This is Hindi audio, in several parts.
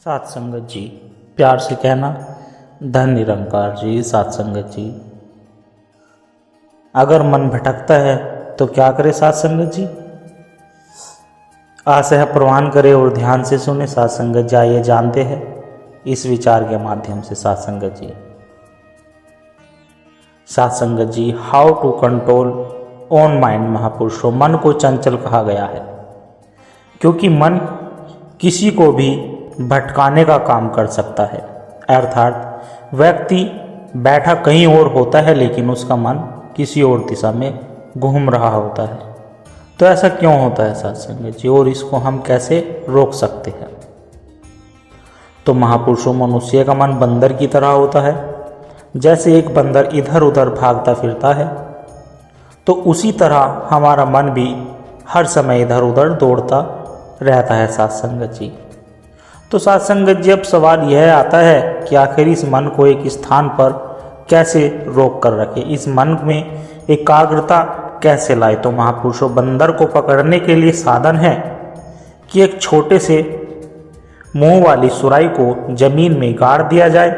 सात संगत जी, प्यार से कहना धन निरंकार जी। सात संगत जी, अगर मन भटकता है तो क्या करे सात संगत जी? आसह प्रवान करे और ध्यान से सुने सात संगत जी। आइए जानते हैं इस विचार के माध्यम से सात संगत जी। सात संगत जी, how to control own mind. महापुरुषों, मन को चंचल कहा गया है क्योंकि मन किसी को भी भटकाने का काम कर सकता है। अर्थात व्यक्ति बैठा कहीं और होता है लेकिन उसका मन किसी और दिशा में घूम रहा होता है। तो ऐसा क्यों होता है साथ संगत जी, और इसको हम कैसे रोक सकते हैं? तो महापुरुषों, मनुष्य का मन बंदर की तरह होता है। जैसे एक बंदर इधर उधर भागता फिरता है तो उसी तरह हमारा मन भी हर समय इधर उधर दौड़ता रहता है साथ संगत जी। तो साथ संगत जी, अब सवाल यह आता है कि आखिर इस मन को एक स्थान पर कैसे रोक कर रखें, इस मन में एकाग्रता कैसे लाए? तो महापुरुषों, बंदर को पकड़ने के लिए साधन है कि एक छोटे से मुंह वाली सुराई को जमीन में गाड़ दिया जाए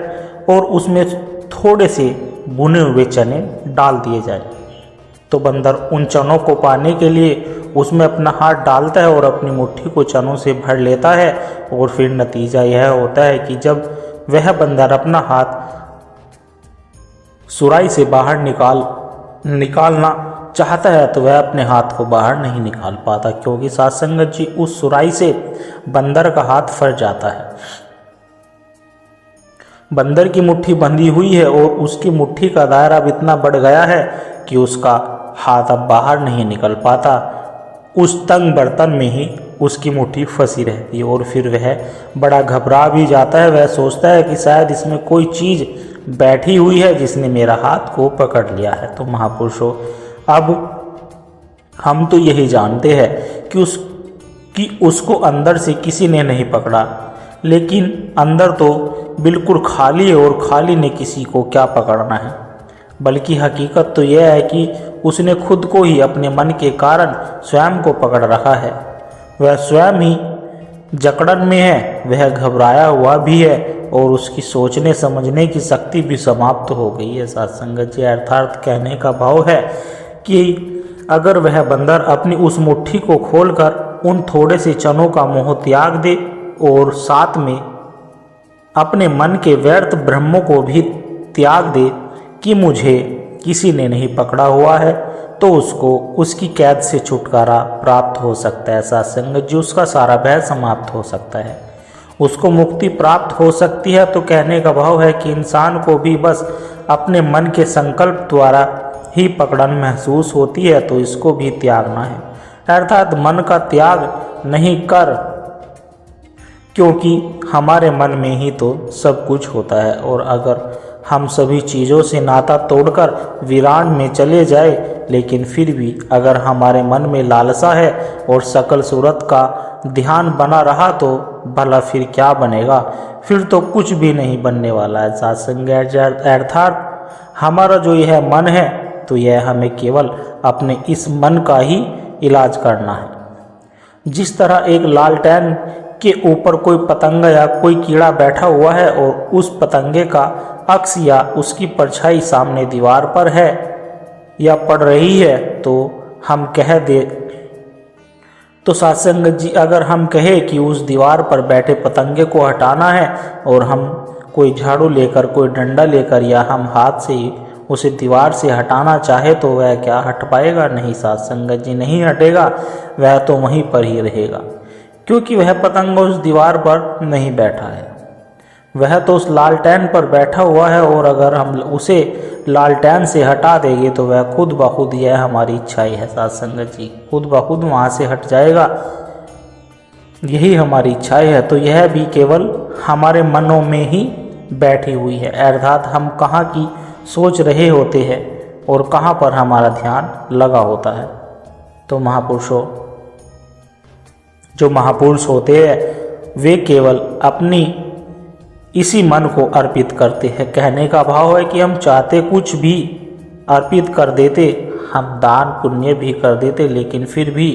और उसमें थोड़े से भुने हुए चने डाल दिए जाए। तो बंदर उन चनों को पाने के लिए उसमें अपना हाथ डालता है और अपनी मुट्ठी को चनों से भर लेता है और फिर नतीजा यह होता है कि जब वह बंदर अपना हाथ सुराई से बाहर निकालना चाहता है तो वह अपने हाथ को बाहर नहीं निकाल पाता, क्योंकि साथ संगत जी उस सुराई से बंदर का हाथ फट जाता है। बंदर की मुट्ठी बंधी हुई है और उसकी मुट्ठी का दायरा अब इतना बढ़ गया है कि उसका हाथ अब बाहर नहीं निकल पाता। उस तंग बर्तन में ही उसकी मुट्ठी फंसी रहती है और फिर वह बड़ा घबरा भी जाता है। वह सोचता है कि शायद इसमें कोई चीज़ बैठी हुई है जिसने मेरा हाथ को पकड़ लिया है। तो महापुरुषों, अब हम तो यही जानते हैं कि उसको अंदर से किसी ने नहीं पकड़ा, लेकिन अंदर तो बिल्कुल खाली है और खाली ने किसी को क्या पकड़ना है। बल्कि हकीकत तो यह है कि उसने खुद को ही अपने मन के कारण स्वयं को पकड़ रखा है। वह स्वयं ही जकड़न में है, वह घबराया हुआ भी है और उसकी सोचने समझने की शक्ति भी समाप्त हो गई है साथ संगत जी। अर्थात कहने का भाव है कि अगर वह बंदर अपनी उस मुट्ठी को खोलकर उन थोड़े से चनों का मोह त्याग दे और साथ में अपने मन के व्यर्थ भ्रमों को भी त्याग दे कि मुझे किसी ने नहीं पकड़ा हुआ है, तो उसको उसकी कैद से छुटकारा प्राप्त हो सकता है साथ संगत जी। उसका सारा भय समाप्त हो सकता है, उसको मुक्ति प्राप्त हो सकती है। तो कहने का भाव है कि इंसान को भी बस अपने मन के संकल्प द्वारा ही पकड़न महसूस होती है, तो इसको भी त्यागना है। अर्थात मन का त्याग नहीं कर, क्योंकि हमारे मन में ही तो सब कुछ होता है। और अगर हम सभी चीज़ों से नाता तोड़कर वीरान में चले जाए, लेकिन फिर भी अगर हमारे मन में लालसा है और सकल सूरत का ध्यान बना रहा, तो भला फिर क्या बनेगा? फिर तो कुछ भी नहीं बनने वाला है साथ संगत। अर्थात हमारा जो यह मन है, तो यह हमें केवल अपने इस मन का ही इलाज करना है। जिस तरह एक लालटेन के ऊपर कोई पतंगा या कोई कीड़ा बैठा हुआ है और उस पतंगे का अक्स या उसकी परछाई सामने दीवार पर है या पड़ रही है, तो हम कह दे तो साथ संगत जी, अगर हम कहें कि उस दीवार पर बैठे पतंगे को हटाना है और हम कोई झाड़ू लेकर, कोई डंडा लेकर या हम हाथ से ही उसे दीवार से हटाना चाहे, तो वह क्या हट पाएगा? नहीं साथ संगत जी, नहीं हटेगा। वह तो वहीं पर ही रहेगा, क्योंकि वह पतंग उस दीवार पर नहीं बैठा है, वह तो उस लालटेन पर बैठा हुआ है। और अगर हम उसे लालटेन से हटा देंगे तो वह खुद ब खुद, यह हमारी इच्छा ही है साथ संगत जी, खुद ब खुद वहाँ से हट जाएगा। यही हमारी इच्छा है। तो यह भी केवल हमारे मनों में ही बैठी हुई है। अर्थात हम कहाँ की सोच रहे होते हैं और कहाँ पर हमारा ध्यान लगा होता है। तो महापुरुषों, जो महापुरुष होते हैं वे केवल अपनी इसी मन को अर्पित करते हैं। कहने का भाव है कि हम चाहते कुछ भी अर्पित कर देते, हम दान पुण्य भी कर देते, लेकिन फिर भी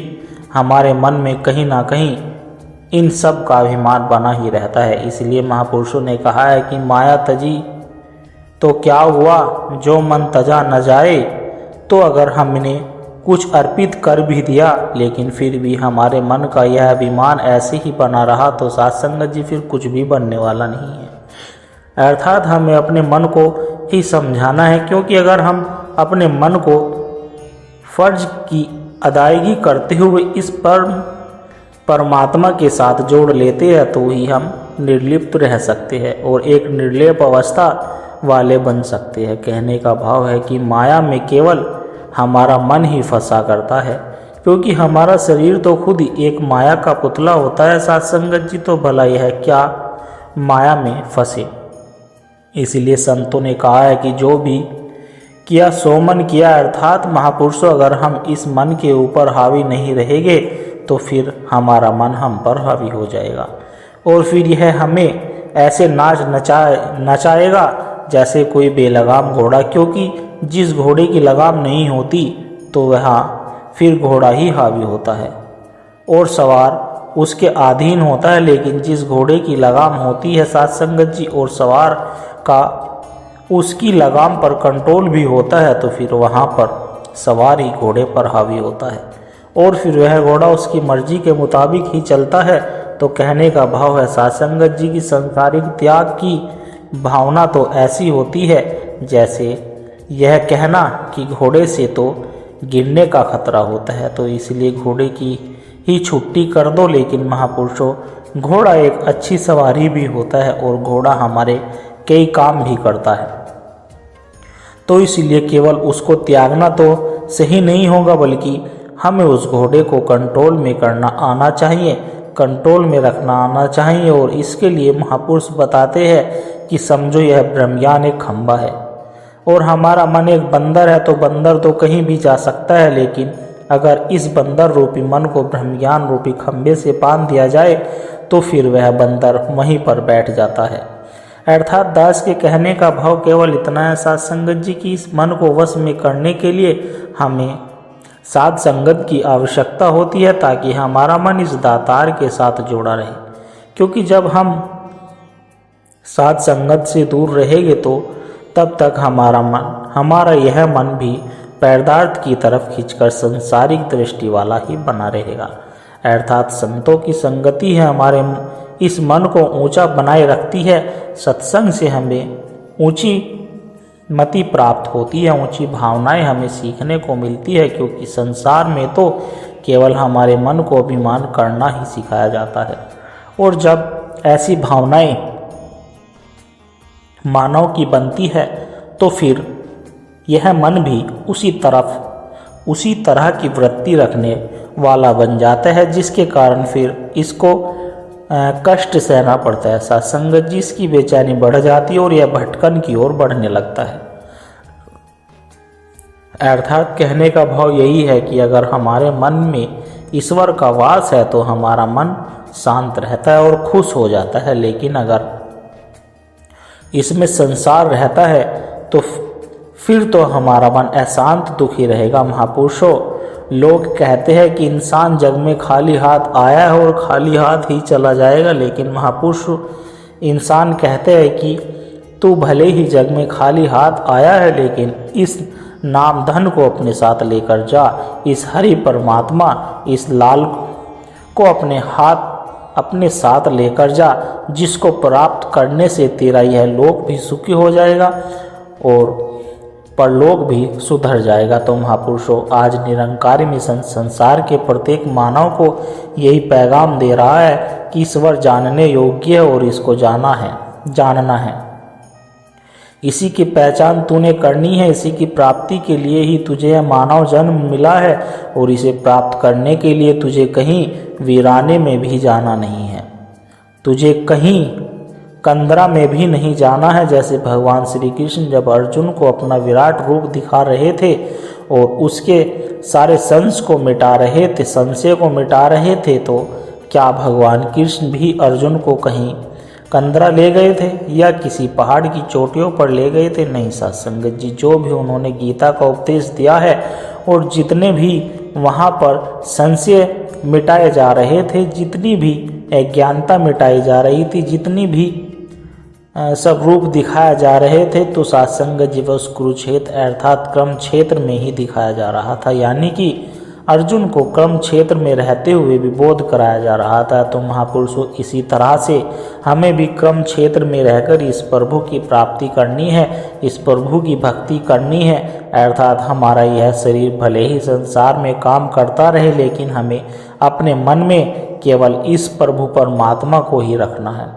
हमारे मन में कहीं ना कहीं इन सब का अभिमान बना ही रहता है। इसलिए महापुरुषों ने कहा है कि माया तजी तो क्या हुआ, जो मन तजा न जाए। तो अगर हमने कुछ अर्पित कर भी दिया लेकिन फिर भी हमारे मन का यह अभिमान ऐसे ही बना रहा तो साथ संगत जी फिर कुछ भी बनने वाला नहीं है। अर्थात हमें अपने मन को ही समझाना है, क्योंकि अगर हम अपने मन को फर्ज की अदायगी करते हुए इस परमात्मा के साथ जोड़ लेते हैं तो ही हम निर्लिप्त रह सकते हैं और एक निर्लेप अवस्था वाले बन सकते हैं। कहने का भाव है कि माया में केवल हमारा मन ही फंसा करता है, क्योंकि हमारा शरीर तो खुद ही एक माया का पुतला होता है। साथ संगत जी तो भला यह क्या माया में फंसे। इसलिए संतों ने कहा है कि जो भी किया सो मन किया। अर्थात महापुरुषों, अगर हम इस मन के ऊपर हावी नहीं रहेंगे तो फिर हमारा मन हम पर हावी हो जाएगा और फिर यह हमें ऐसे नाच नचाएगा जैसे कोई बेलगाम घोड़ा, क्योंकि जिस घोड़े की लगाम नहीं होती तो वह फिर घोड़ा ही हावी होता है और सवार उसके अधीन होता है। लेकिन जिस घोड़े की लगाम होती है साथ संगत जी और सवार का उसकी लगाम पर कंट्रोल भी होता है तो फिर वहाँ पर सवार ही घोड़े पर हावी होता है और फिर वह घोड़ा उसकी मर्जी के मुताबिक ही चलता है। तो कहने का भाव है साथ संगत जी की सांसारिक त्याग की भावना तो ऐसी होती है जैसे यह कहना कि घोड़े से तो गिरने का खतरा होता है, तो इसलिए घोड़े की ही छुट्टी कर दो। लेकिन महापुरुषों, घोड़ा एक अच्छी सवारी भी होता है और घोड़ा हमारे कई काम भी करता है, तो इसलिए केवल उसको त्यागना तो सही नहीं होगा, बल्कि हमें उस घोड़े को कंट्रोल में करना आना चाहिए, कंट्रोल में रखना आना चाहिए। और इसके लिए महापुरुष बताते हैं कि समझो यह ब्रह्मज्ञान एक खंबा है और हमारा मन एक बंदर है, तो बंदर तो कहीं भी जा सकता है, लेकिन अगर इस बंदर रूपी मन को ब्रह्मज्ञान रूपी खंबे से बांध दिया जाए तो फिर वह बंदर वहीं पर बैठ जाता है। अर्थात दास के कहने का भाव केवल इतना है साथ संगत जी की इस मन को वश में करने के लिए हमें साथ संगत की आवश्यकता होती है, ताकि हमारा मन इस दातार के साथ जोड़ा रहे। क्योंकि जब हम साथ संगत से दूर रहेंगे तो तब तक हमारा यह मन भी पैदार्थ की तरफ खींचकर सांसारिक दृष्टि वाला ही बना रहेगा। अर्थात संतों की संगति है हमारे इस मन को ऊंचा बनाए रखती है। सत्संग से हमें ऊंची मति प्राप्त होती है, ऊंची भावनाएं हमें सीखने को मिलती है, क्योंकि संसार में तो केवल हमारे मन को अभिमान करना ही सिखाया जाता है। और जब ऐसी भावनाएं मानव की बनती है तो फिर यह मन भी उसी तरह की वृत्ति रखने वाला बन जाता है, जिसके कारण फिर इसको कष्ट सहना पड़ता है। साथ संगत जी इसकी बेचैनी बढ़ जाती है और यह भटकन की ओर बढ़ने लगता है। अर्थात कहने का भाव यही है कि अगर हमारे मन में ईश्वर का वास है तो हमारा मन शांत रहता है और खुश हो जाता है, लेकिन अगर इसमें संसार रहता है तो फिर तो हमारा मन अशांत दुखी रहेगा। महापुरुषों, लोग कहते हैं कि इंसान जग में खाली हाथ आया है और खाली हाथ ही चला जाएगा, लेकिन महापुरुष इंसान कहते हैं कि तू भले ही जग में खाली हाथ आया है, लेकिन इस नाम धन को अपने साथ लेकर जा, इस हरि परमात्मा इस लाल को अपने साथ लेकर जा, जिसको प्राप्त करने से तेरा यह लोक भी सुखी हो जाएगा और परलोक भी सुधर जाएगा। तो महापुरुषों, आज निरंकारी मिशन संसार के प्रत्येक मानव को यही पैगाम दे रहा है कि ईश्वर जानने योग्य है और इसको जानना है। इसी की पहचान तूने करनी है, इसी की प्राप्ति के लिए ही तुझे यह मानव जन्म मिला है और इसे प्राप्त करने के लिए तुझे कहीं वीराने में भी जाना नहीं है, तुझे कहीं कंदरा में भी नहीं जाना है। जैसे भगवान श्री कृष्ण जब अर्जुन को अपना विराट रूप दिखा रहे थे और उसके सारे संशय को मिटा रहे थे, तो क्या भगवान कृष्ण भी अर्जुन को कहीं कंदरा ले गए थे या किसी पहाड़ की चोटियों पर ले गए थे? नहीं साथ संगत जी, जो भी उन्होंने गीता का उपदेश दिया है और जितने भी वहाँ पर संशय मिटाए जा रहे थे, जितनी भी अज्ञानता मिटाई जा रही थी, जितनी भी सब रूप दिखाया जा रहे थे, तो सत्संग जी उस कुरुक्षेत्र अर्थात क्रम क्षेत्र में ही दिखाया जा रहा था। यानी कि अर्जुन को क्रम क्षेत्र में रहते हुए भी बोध कराया जा रहा था। तो महापुरुषों, इसी तरह से हमें भी क्रम क्षेत्र में रहकर इस प्रभु की प्राप्ति करनी है, इस प्रभु की भक्ति करनी है। अर्थात हमारा यह शरीर भले ही संसार में काम करता रहे, लेकिन हमें अपने मन में केवल इस प्रभु परमात्मा को ही रखना है।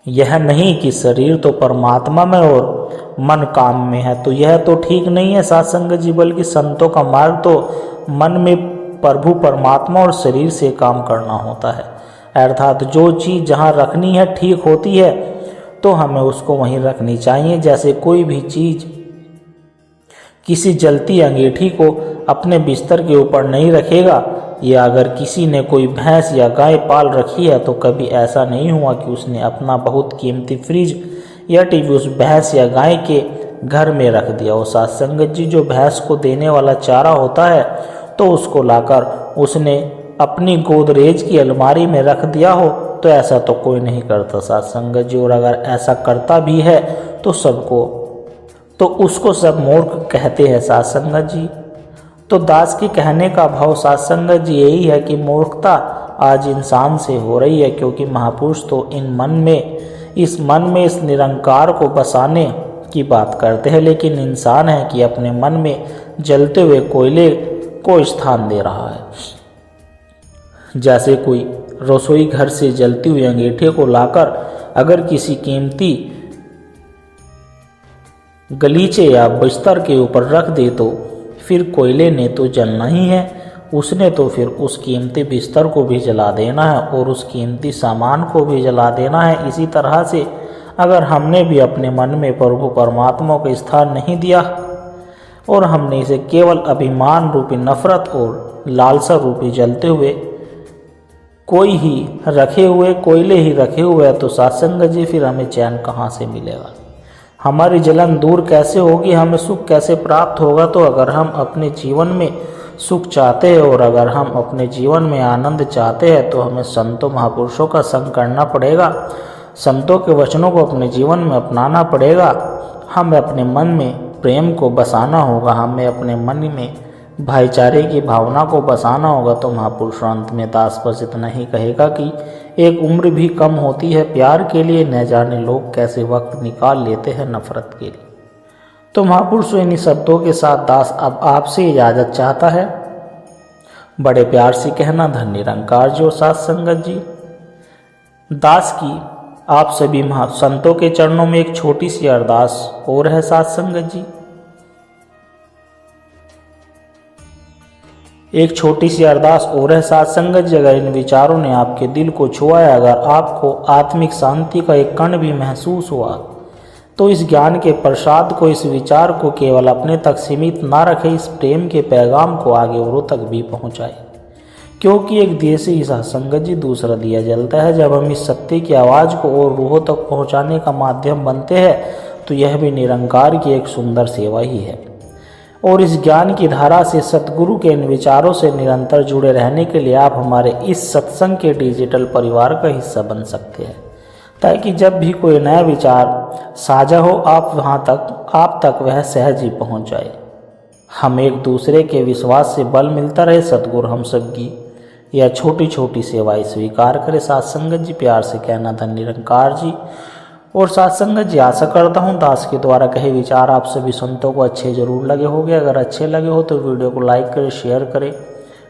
यह नहीं कि शरीर तो परमात्मा में और मन काम में है, तो यह तो ठीक नहीं है सत्संग जी, बल्कि संतों का मार्ग तो मन में प्रभु परमात्मा और शरीर से काम करना होता है। अर्थात जो चीज़ जहाँ रखनी है ठीक होती है, तो हमें उसको वहीं रखनी चाहिए। जैसे कोई भी चीज़ किसी जलती अंगीठी को अपने बिस्तर के ऊपर नहीं रखेगा, या अगर किसी ने कोई भैंस या गाय पाल रखी है, तो कभी ऐसा नहीं हुआ कि उसने अपना बहुत कीमती फ्रिज या टीवी उस भैंस या गाय के घर में रख दिया हो। सत्संगत जी, जो भैंस को देने वाला चारा होता है, तो उसको लाकर उसने अपनी गोदरेज की अलमारी में रख दिया हो, तो ऐसा तो कोई नहीं करता सत्संगत जी। और अगर ऐसा करता भी है तो उसको सब मूर्ख कहते हैं सत्संगत जी। तो दास के कहने का भाव सत्संगत जी यही है कि मूर्खता आज इंसान से हो रही है, क्योंकि महापुरुष तो इस मन में इस निरंकार को बसाने की बात करते हैं, लेकिन इंसान है कि अपने मन में जलते हुए कोयले को स्थान दे रहा है। जैसे कोई रसोई घर से जलती हुई अंगीठी को लाकर अगर किसी कीमती गलीचे या बिस्तर के ऊपर रख दे, तो फिर कोयले ने तो जलना ही है, उसने तो फिर उस कीमती बिस्तर को भी जला देना है और उस कीमती सामान को भी जला देना है। इसी तरह से अगर हमने भी अपने मन में प्रभु परमात्मा को स्थान नहीं दिया और हमने इसे केवल अभिमान रूपी नफरत और लालसा रूपी जलते हुए कोयले ही रखे हुए हैं, तो सत्संग जी फिर हमें चैन कहाँ से मिलेगा? हमारी जलन दूर कैसे होगी? हमें सुख कैसे प्राप्त होगा? तो अगर हम अपने जीवन में सुख चाहते हैं और अगर हम अपने जीवन में आनंद चाहते हैं, तो हमें संतों महापुरुषों का संग करना पड़ेगा, संतों के वचनों को अपने जीवन में अपनाना पड़ेगा। हमें अपने मन में प्रेम को बसाना होगा, हमें अपने मन में भाईचारे की भावना को बसाना होगा। तो महापुरुष अंत में दास बस इतना ही कहेगा कि एक उम्र भी कम होती है प्यार के लिए, न जाने लोग कैसे वक्त निकाल लेते हैं नफरत के लिए। तो महापुरुष इन्हीं शब्दों के साथ दास अब आपसे इजाज़त चाहता है। बड़े प्यार से कहना धन निरंकार जी और साथ संगत जी। दास की आप सभी संतों के चरणों में एक छोटी सी अरदास और है साथ संगत जी। एक छोटी सी अरदास और है साथ संगत जी। अगर इन विचारों ने आपके दिल को छुआ है, अगर आपको आत्मिक शांति का एक कण भी महसूस हुआ, तो इस ज्ञान के प्रसाद को, इस विचार को केवल अपने तक सीमित ना रखें, इस प्रेम के पैगाम को आगे औरों तक भी पहुंचाए। क्योंकि एक दिए से ही संगत जी दूसरा दिया जलता है। जब हम इस सत्य की आवाज़ को और रूहों तक पहुंचाने का माध्यम बनते हैं, तो यह भी निरंकार की एक सुंदर सेवा ही है। और इस ज्ञान की धारा से, सतगुरु के इन विचारों से निरंतर जुड़े रहने के लिए आप हमारे इस सत्संग के डिजिटल परिवार का हिस्सा बन सकते हैं, ताकि जब भी कोई नया विचार साझा हो, आप तक वह सहज ही पहुंच जाए। हम एक दूसरे के विश्वास से बल मिलता रहे। सतगुरु हम सबकी यह छोटी छोटी सेवाएं स्वीकार करें। साथ संगत जी, प्यार से कहना धन निरंकार जी। और साथ संगत जी, आशा करता हूँ दास के द्वारा कहे विचार आप सभी संतों को अच्छे जरूर लगे होंगे। अगर अच्छे लगे हो तो वीडियो को लाइक करें, शेयर करें,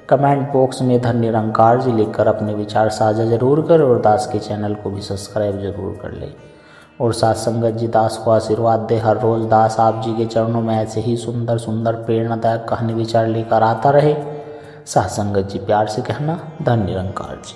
कमेंट बॉक्स में धन निरंकार जी लिखकर अपने विचार साझा जरूर करें और दास के चैनल को भी सब्सक्राइब जरूर कर लें। और साथ संगत जी, दास को आशीर्वाद दे, हर रोज़ दास आप जी के चरणों में ऐसे ही सुंदर सुंदर प्रेरणादायक कहानी विचार लेकर आता रहे। साथ संगत जी, प्यार से कहना धन निरंकार जी।